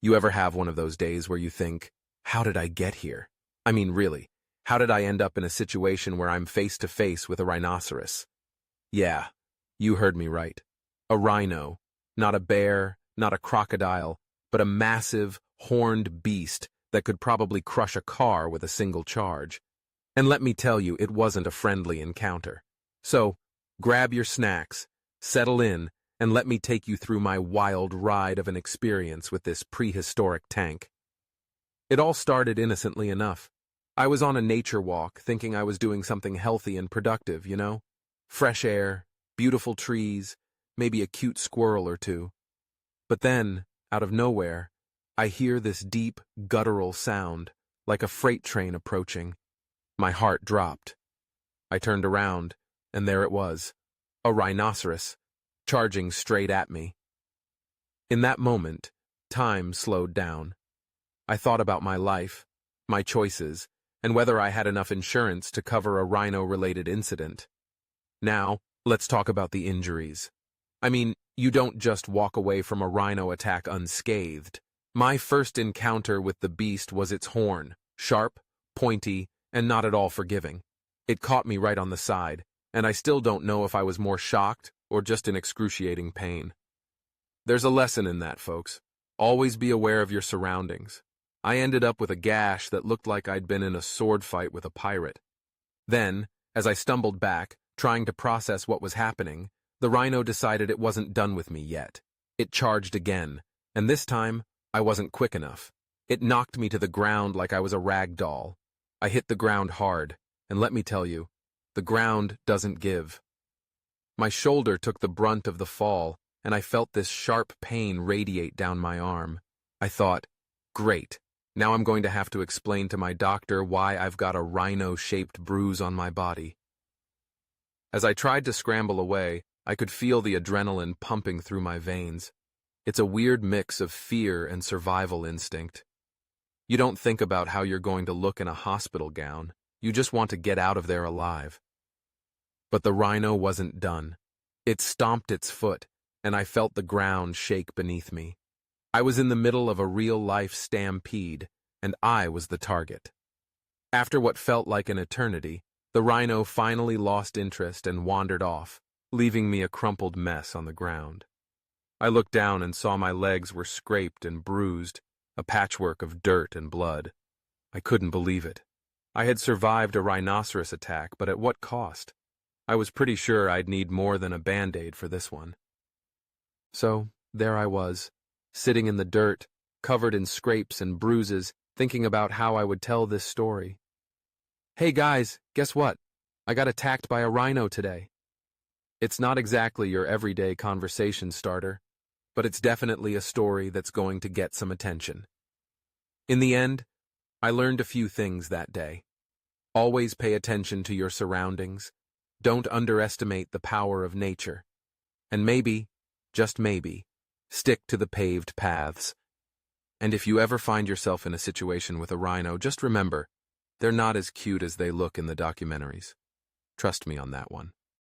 You ever have one of those days where you think, how did I get here? I mean, really, how did I end up in a situation where I'm face to face with a rhinoceros? Yeah, you heard me right. A rhino, not a bear, not a crocodile, but a massive, horned beast that could probably crush a car with a single charge. And let me tell you, it wasn't a friendly encounter. So, grab your snacks, settle in, and let me take you through my wild ride of an experience with this prehistoric tank. It all started innocently enough. I was on a nature walk, thinking I was doing something healthy and productive, you know? Fresh air, beautiful trees, maybe a cute squirrel or two. But then, out of nowhere, I hear this deep, guttural sound, like a freight train approaching. My heart dropped. I turned around, and there it was, a rhinoceros, charging straight at me. In that moment, time slowed down. I thought about my life, my choices, and whether I had enough insurance to cover a rhino-related incident. Now, let's talk about the injuries. I mean, you don't just walk away from a rhino attack unscathed. My first encounter with the beast was its horn, sharp, pointy, and not at all forgiving. It caught me right on the side, and I still don't know if I was more shocked or just in excruciating pain. There's a lesson in that, folks. Always be aware of your surroundings. I ended up with a gash that looked like I'd been in a sword fight with a pirate. Then, as I stumbled back, trying to process what was happening, the rhino decided it wasn't done with me yet. It charged again, and this time, I wasn't quick enough. It knocked me to the ground like I was a rag doll. I hit the ground hard, and let me tell you, the ground doesn't give. My shoulder took the brunt of the fall, and I felt this sharp pain radiate down my arm. I thought, great, now I'm going to have to explain to my doctor why I've got a rhino-shaped bruise on my body. As I tried to scramble away, I could feel the adrenaline pumping through my veins. It's a weird mix of fear and survival instinct. You don't think about how you're going to look in a hospital gown. You just want to get out of there alive. But the rhino wasn't done. It stomped its foot, and I felt the ground shake beneath me. I was in the middle of a real-life stampede, and I was the target. After what felt like an eternity, the rhino finally lost interest and wandered off, leaving me a crumpled mess on the ground. I looked down and saw my legs were scraped and bruised, a patchwork of dirt and blood. I couldn't believe it. I had survived a rhinoceros attack, but at what cost? I was pretty sure I'd need more than a Band-Aid for this one. So, there I was, sitting in the dirt, covered in scrapes and bruises, thinking about how I would tell this story. Hey guys, guess what? I got attacked by a rhino today. It's not exactly your everyday conversation starter, but it's definitely a story that's going to get some attention. In the end, I learned a few things that day. Always pay attention to your surroundings. Don't underestimate the power of nature. And maybe, just maybe, stick to the paved paths. And if you ever find yourself in a situation with a rhino, just remember, they're not as cute as they look in the documentaries. Trust me on that one.